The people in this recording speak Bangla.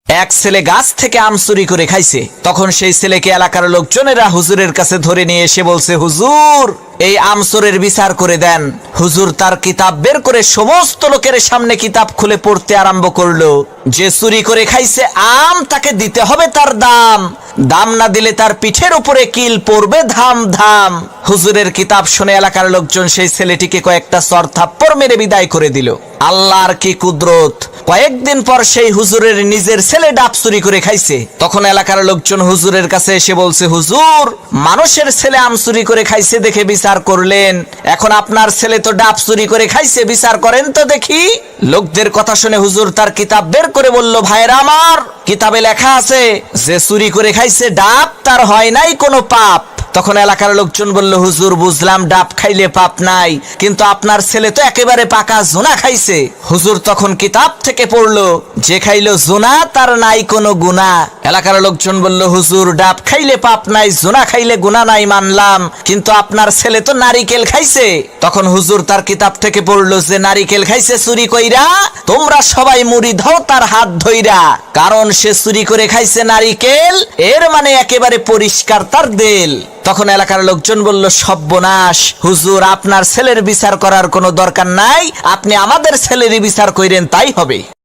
এক ছেলে গাছ থেকে আম চুরি করে খাইছে। তখন সেই ছেলেকে এলাকার লোকজনেরা হুজুরের কাছে ধরে নিয়ে এসে বলছে, হুজুর এই আম চোরের বিচার করে দেন। হুজুর তার কিতাব বের করে সমস্ত লোকের সামনে কিতাব খুলে পড়তে আরম্ভ করলো। যে চুরি করে খাইছে আম তাকে দিতে হবে তার দাম, দাম না দিলে তার পিঠের উপরে কিল পড়বে ধাম ধাম। হুজুরের কিতাব শুনে এলাকার লোকজন সেই ছেলেটিকে কয়েকটা চর থাপ্পড় মেরে বিদায় করে দিল। আল্লাহর কি কুদরত! কয়েকদিন পর সেই হুজুরের নিজের ছেলে ডাব চুরি করে খাইছে। তখন এলাকার লোকজন হুজুরের কাছে এসে বলছে, হুজুর মানুষের ছেলে আম চুরি করে খাইছে দেখে বিচার করলেন, এখন আপনার ছেলে তো ডাব চুরি করে খাইছে, বিচার করেন তো দেখি। লোকদের কথা শুনে হুজুর তার কিতাব বের করে বলল, ভাইরা আমার, কিতাবে লেখা আছে যে চুরি করে খাইছে ডাব তার হয় নাই কোনো পাপ। তখন এলাকার লোকজন বলল, হুজুর বুঝলাম ডাব খাইলে পাপ নাই, কিন্তু আপনার ছেলে তো একেবারে পাকা জোনা খাইছে। হুজুর তখন কিতাব থেকে পড়লো, যে খাইলো জোনা তার নাই কোনো গুনাহ। এলাকার লোকজন বলল, হুজুর ডাব খাইলে পাপ নাই, জোনা খাইলে গুনাহ নাই মানলাম, কিন্তু আপনার ছেলে তো নারিকেল খাইছে। তখন হুজুর তার কিতাব থেকে পড়লো, যে নারিকেল খাইছে চুরি কইরা, তোমরা সবাই মুড়ি দাও তার হাত ধইরা, কারণ সে চুরি করে খাইছে নারিকেল, এর মানে একেবারে পরিষ্কার তার দিল। তখন এলাকার লোকজন বলল, সর্বনাশ, হুজুর আপনার ছেলের বিচার করার কোনো দরকার নাই, আপনি আমাদের ছেলেরই বিচার কইরেন তাই হবে।